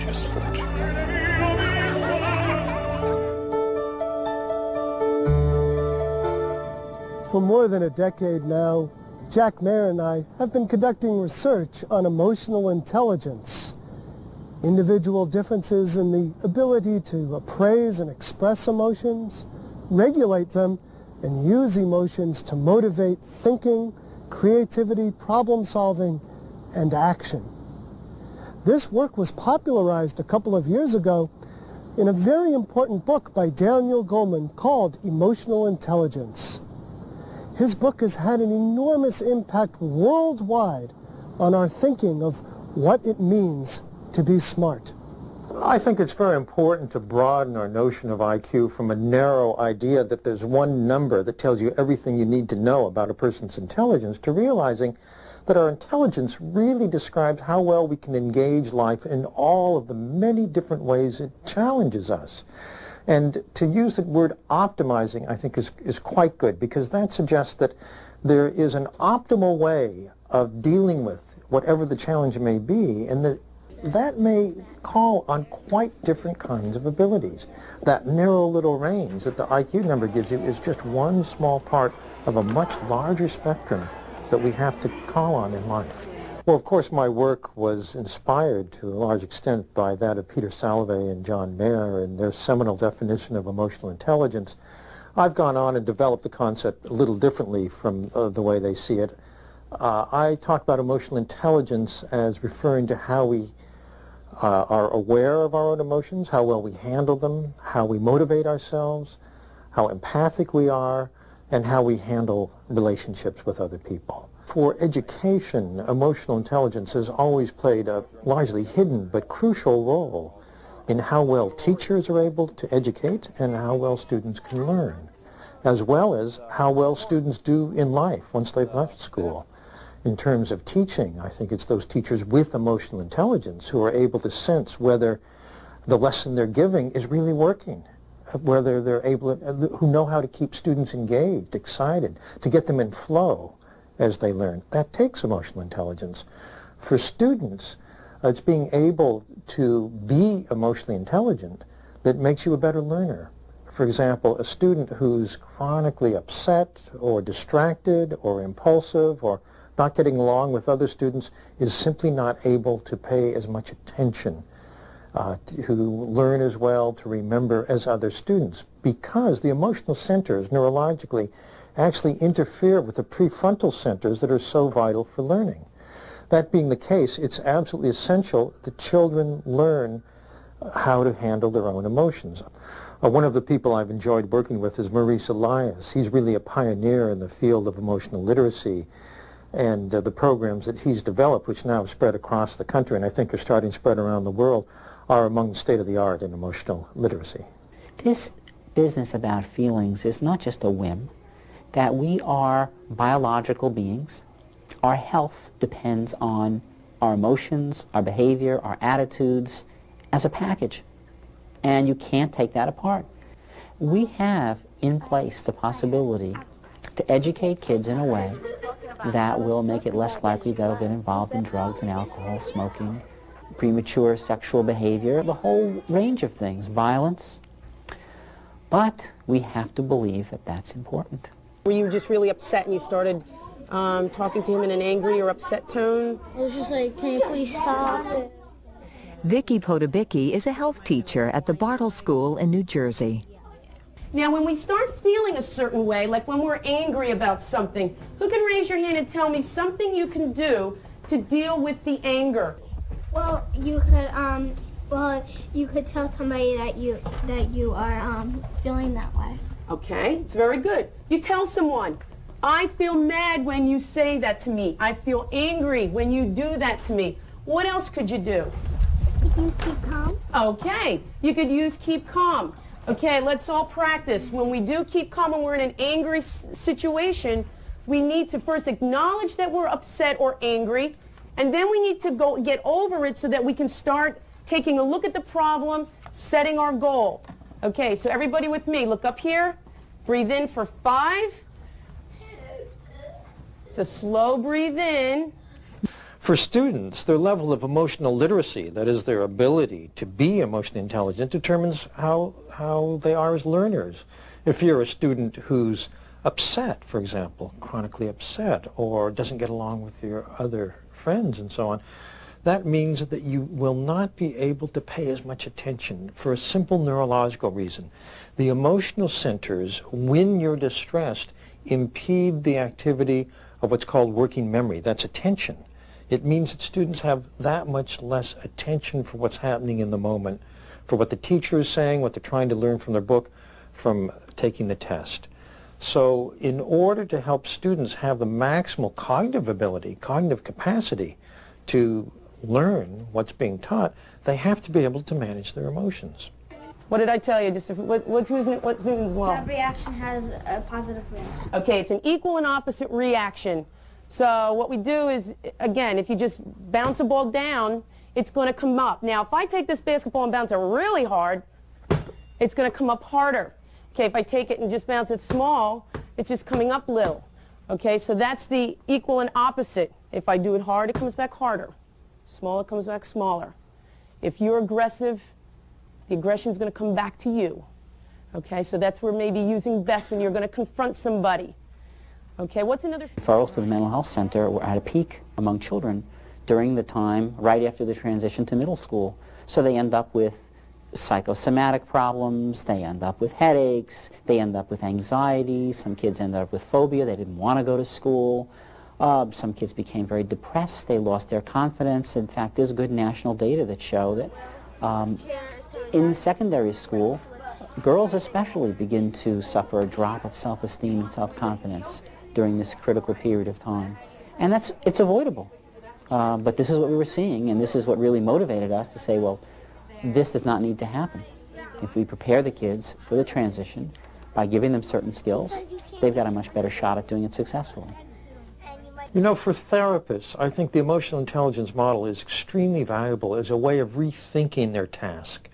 just fought. For more than a decade now, Jack Mayer and I have been conducting research on emotional intelligence. Individual differences in the ability to appraise and express emotions, regulate them, and use emotions to motivate thinking, creativity, problem solving, and action. This work was popularized a couple of years ago in a very important book by Daniel Goleman called Emotional Intelligence. His book has had an enormous impact worldwide on our thinking of what it means to be smart. I think it's very important to broaden our notion of IQ from a narrow idea that there's one number that tells you everything you need to know about a person's intelligence to realizing that our intelligence really describes how well we can engage life in all of the many different ways it challenges us. And to use the word optimizing, I think, is quite good, because that suggests that there is an optimal way of dealing with whatever the challenge may be, and that may call on quite different kinds of abilities. That narrow little range that the IQ number gives you is just one small part of a much larger spectrum that we have to call on in life. Well, of course, my work was inspired to a large extent by that of Peter Salovey and John Mayer and their seminal definition of emotional intelligence. I've gone on and developed the concept a little differently from the way they see it. I talk about emotional intelligence as referring to how we are aware of our own emotions, how well we handle them, how we motivate ourselves, how empathic we are, and how we handle relationships with other people. For education, emotional intelligence has always played a largely hidden but crucial role in how well teachers are able to educate and how well students can learn, as well as how well students do in life once they've left school. In terms of teaching, I think it's those teachers with emotional intelligence who are able to sense whether the lesson they're giving is really working, whether they're able to, who know how to keep students engaged, excited, to get them in flow as they learn. That takes emotional intelligence. For students, it's being able to be emotionally intelligent that makes you a better learner. For example, a student who's chronically upset or distracted or impulsive or not getting along with other students is simply not able to pay as much attention, to learn as well, to remember as other students, because the emotional centers neurologically actually interfere with the prefrontal centers that are so vital for learning. That being the case, it's absolutely essential that children learn how to handle their own emotions. One of the people I've enjoyed working with is Maurice Elias. He's really a pioneer in the field of emotional literacy, and the programs that he's developed, which now have spread across the country and I think are starting to spread around the world, are among the state-of-the-art in emotional literacy. This business about feelings is not just a whim, that we are biological beings. Our health depends on our emotions, our behavior, our attitudes as a package. And you can't take that apart. We have in place the possibility to educate kids in a way that will make it less likely they'll get involved in drugs and alcohol, smoking, premature sexual behavior, the whole range of things, violence. But we have to believe that that's important. Were you just really upset and you started talking to him in an angry or upset tone? I was just like, can you please stop? Vicki Podobicki is a health teacher at the Bartle School in New Jersey. Now, when we start feeling a certain way, like when we're angry about something, who can raise your hand and tell me something you can do to deal with the anger? Well, you could tell somebody that you are feeling that way. Okay, it's very good. You tell someone, I feel mad when you say that to me. I feel angry when you do that to me. What else could you do? You could use keep calm. Okay, you could use keep calm. Okay, let's all practice. When we do keep calm and we're in an angry situation, we need to first acknowledge that we're upset or angry, and then we need to go get over it so that we can start taking a look at the problem, setting our goal. Okay, so everybody with me, look up here. Breathe in for 5. It's a slow breathe in. For students, their level of emotional literacy, that is their ability to be emotionally intelligent, determines how they are as learners. If you're a student who's upset, for example, chronically upset, or doesn't get along with your other friends and so on, that means that you will not be able to pay as much attention for a simple neurological reason. The emotional centers, when you're distressed, impede the activity of what's called working memory. That's attention. It means that students have that much less attention for what's happening in the moment, for what the teacher is saying, what they're trying to learn from their book, from taking the test. So in order to help students have the maximal cognitive ability, cognitive capacity to learn what's being taught, they have to be able to manage their emotions. What did I tell you? Just what's Newton's law? Every action has a positive reaction. Okay, it's an equal and opposite reaction. So what we do is, again, if you just bounce a ball down, it's going to come up. Now, if I take this basketball and bounce it really hard, it's going to come up harder. Okay, if I take it and just bounce it small, it's just coming up little. Okay, so that's the equal and opposite. If I do it hard, it comes back harder. Small, it comes back smaller. If you're aggressive, the aggression is going to come back to you. Okay, so that's where maybe using best when you're going to confront somebody. Okay, what's another... Referrals to the mental health center were at a peak among children during the time right after the transition to middle school. So they end up with psychosomatic problems, they end up with headaches, they end up with anxiety, some kids end up with phobia, they didn't want to go to school. Some kids became very depressed, they lost their confidence. In fact, there's good national data that show that in secondary school, girls especially begin to suffer a drop of self-esteem and self-confidence during this critical period of time. And it's avoidable. But this is what we were seeing, and this is what really motivated us to say, well, this does not need to happen. If we prepare the kids for the transition by giving them certain skills, they've got a much better shot at doing it successfully. You know, for therapists, I think the emotional intelligence model is extremely valuable as a way of rethinking their task,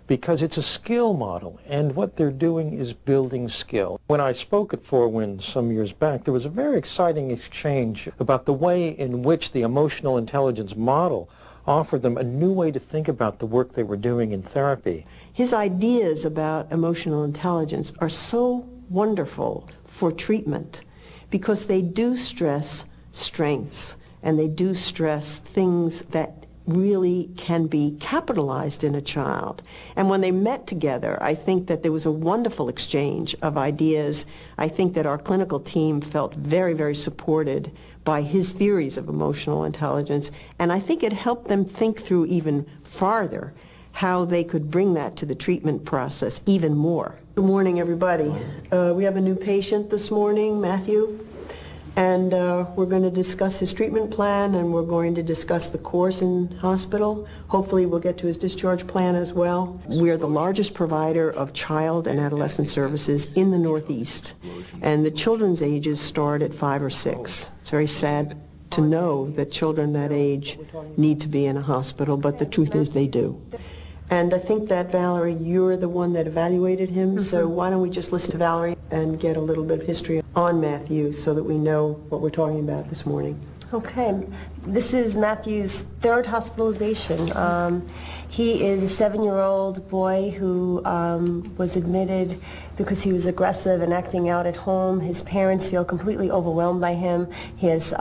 because it's a skill model, and what they're doing is building skill. When I spoke at Four Winds some years back, there was a very exciting exchange about the way in which the emotional intelligence model offered them a new way to think about the work they were doing in therapy. His ideas about emotional intelligence are so wonderful for treatment because they do stress strengths, and they do stress things that really can be capitalized in a child. And when they met together, I think that there was a wonderful exchange of ideas. I think that our clinical team felt very, very supported by his theories of emotional intelligence, and I think it helped them think through even farther how they could bring that to the treatment process even more. Good morning, everybody. We have a new patient this morning, Matthew. And we're going to discuss his treatment plan, and we're going to discuss the course in hospital. Hopefully we'll get to his discharge plan as well. We're the largest provider of child and adolescent services in the Northeast, and the children's ages start at 5 or 6. It's very sad to know that children that age need to be in a hospital, but the truth is they do. And I think that, Valerie, you're the one that evaluated him, so why don't we just listen to Valerie and get a little bit of history on Matthew so that we know what we're talking about this morning. Okay, this is Matthew's third hospitalization. He is a 7-year-old boy who was admitted because he was aggressive and acting out at home. His parents feel completely overwhelmed by him. He has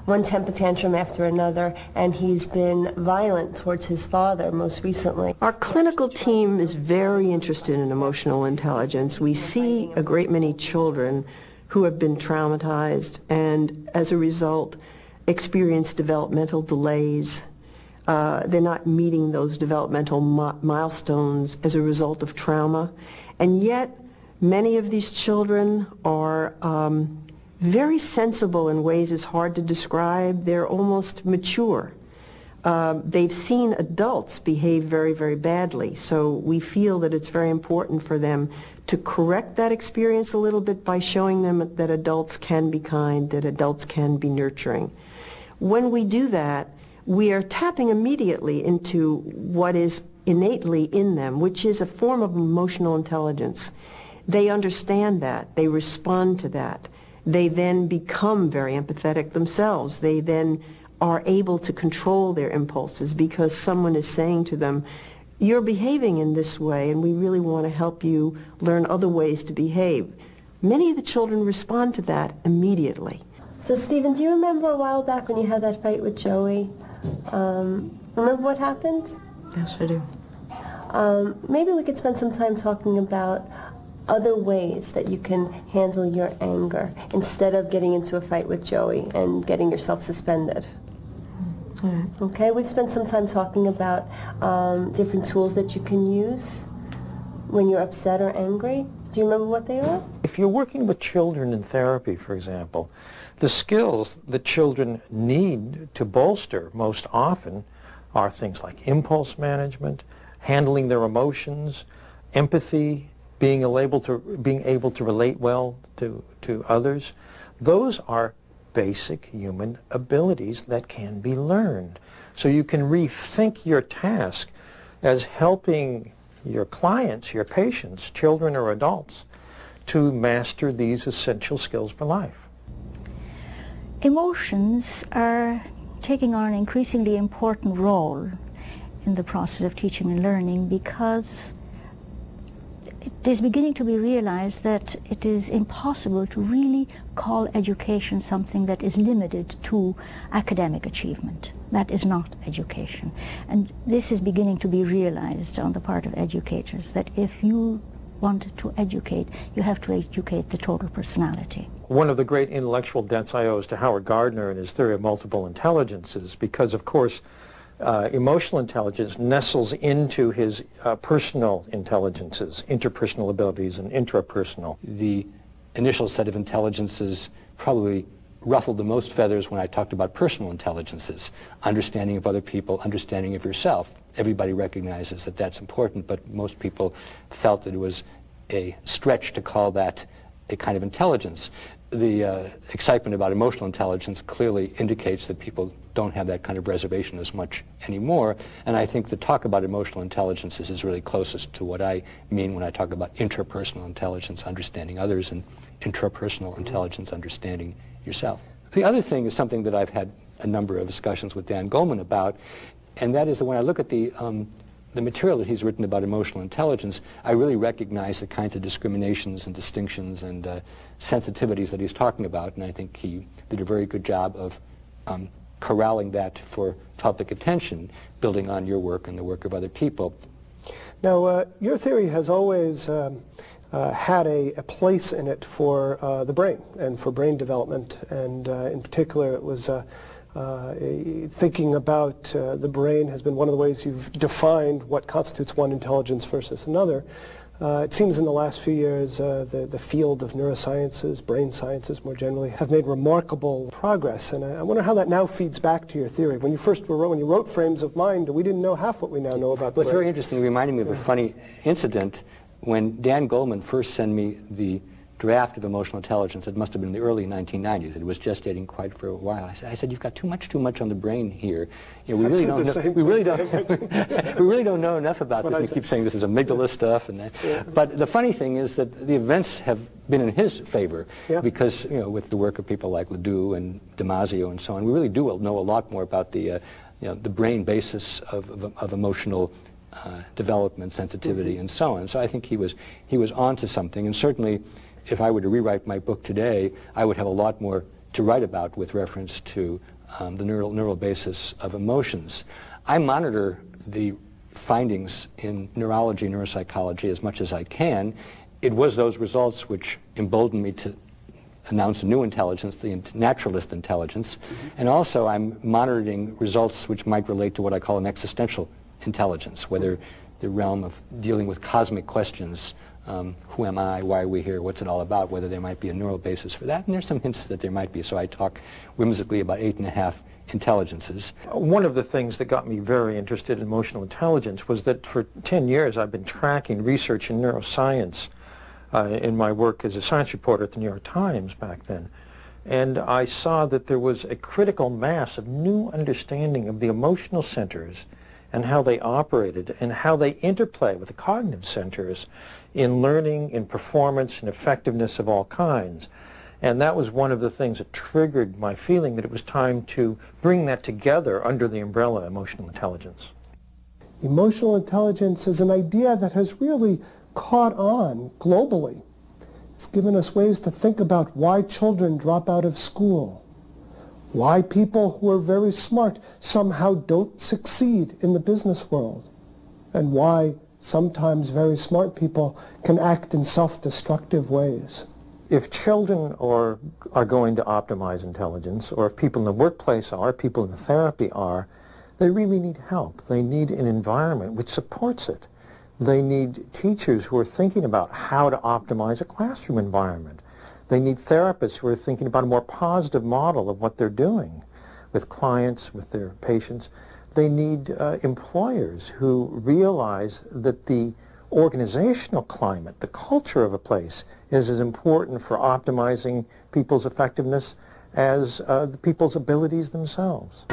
one temper tantrum after another, and he's been violent towards his father most recently. Our clinical team is very interested in emotional intelligence. We see a great many children who have been traumatized and as a result experience developmental delays. They're not meeting those developmental milestones as a result of trauma. And yet many of these children are very sensible in ways it's hard to describe. They're almost mature. They've seen adults behave very, very badly. So we feel that it's very important for them to correct that experience a little bit by showing them that adults can be kind, that adults can be nurturing. When we do that, we are tapping immediately into what is innately in them, which is a form of emotional intelligence. They understand that. They respond to that. They then become very empathetic themselves. They then are able to control their impulses because someone is saying to them, you're behaving in this way and we really want to help you learn other ways to behave. Many of the children respond to that immediately. So Stephen, do you remember a while back when you had that fight with Joey? Remember what happened? Yes, I do. Maybe we could spend some time talking about other ways that you can handle your anger instead of getting into a fight with Joey and getting yourself suspended. Okay, we've spent some time talking about different tools that you can use when you're upset or angry. Do you remember what they are? If you're working with children in therapy, for example, the skills that children need to bolster most often are things like impulse management, handling their emotions, empathy, being able to relate well to others. Those are basic human abilities that can be learned. So you can rethink your task as helping your clients, your patients, children or adults, to master these essential skills for life. Emotions are taking on an increasingly important role in the process of teaching and learning because it is beginning to be realized that it is impossible to really call education something that is limited to academic achievement. That is not education. And this is beginning to be realized on the part of educators, that if you want to educate, you have to educate the total personality. One of the great intellectual debts I owe is to Howard Gardner and his theory of multiple intelligences, because of course emotional intelligence nestles into his personal intelligences, interpersonal abilities and intrapersonal. The initial set of intelligences probably ruffled the most feathers when I talked about personal intelligences, understanding of other people, understanding of yourself. Everybody recognizes that that's important, but most people felt that it was a stretch to call that a kind of intelligence. The excitement about emotional intelligence clearly indicates that people don't have that kind of reservation as much anymore, and I think the talk about emotional intelligences is really closest to what I mean when I talk about interpersonal intelligence, understanding others, and intrapersonal intelligence, understanding yourself. The other thing is something that I've had a number of discussions with Dan Goleman about, and that is that when I look at the material that he's written about emotional intelligence, I really recognize the kinds of discriminations and distinctions and sensitivities that he's talking about, and I think he did a very good job of corralling that for public attention, building on your work and the work of other people. Now, your theory has always had a place in it for the brain and for brain development, and in particular it was thinking about the brain has been one of the ways you've defined what constitutes one intelligence versus another. It seems in the last few years the field of neurosciences, brain sciences more generally, have made remarkable progress, and I wonder how that now feeds back to your theory. When you wrote Frames of Mind, we didn't know half what we now know about the brain. It's very interesting. It reminded me of a funny incident. When Dan Goleman first sent me the draft of emotional intelligence, it must have been in the early 1990s. It was gestating quite for a while. I said, "You've got too much on the brain here. You know, we really don't know enough about this." And he keeps saying this is amygdala stuff and that. Yeah. But the funny thing is that the events have been in his favor, because with the work of people like Ledoux and Damasio and so on, we really do know a lot more about the the brain basis of emotional development, sensitivity, and so on. So I think he was onto something, and certainly, if I were to rewrite my book today, I would have a lot more to write about with reference to the neural basis of emotions. I monitor the findings in neurology and neuropsychology as much as I can. It was those results which emboldened me to announce a new intelligence, the naturalist intelligence, and also I'm monitoring results which might relate to what I call an existential intelligence, whether the realm of dealing with cosmic questions, who am I, why are we here, what's it all about, whether there might be a neural basis for that, and there's some hints that there might be, so I talk whimsically about 8.5 intelligences. One of the things that got me very interested in emotional intelligence was that for 10 years I've been tracking research in neuroscience in my work as a science reporter at the New York Times back then. And I saw that there was a critical mass of new understanding of the emotional centers and how they operated and how they interplay with the cognitive centers in learning, in performance, and effectiveness of all kinds. And that was one of the things that triggered my feeling that it was time to bring that together under the umbrella emotional intelligence. Emotional intelligence is an idea that has really caught on globally. It's given us ways to think about why children drop out of school, why people who are very smart somehow don't succeed in the business world, and why sometimes very smart people can act in self-destructive ways. If children are going to optimize intelligence, or if people in the workplace are, people in the therapy are, they really need help. They need an environment which supports it. They need teachers who are thinking about how to optimize a classroom environment. They need therapists who are thinking about a more positive model of what they're doing with clients, with their patients. They need employers who realize that the organizational climate, the culture of a place, is as important for optimizing people's effectiveness as the people's abilities themselves.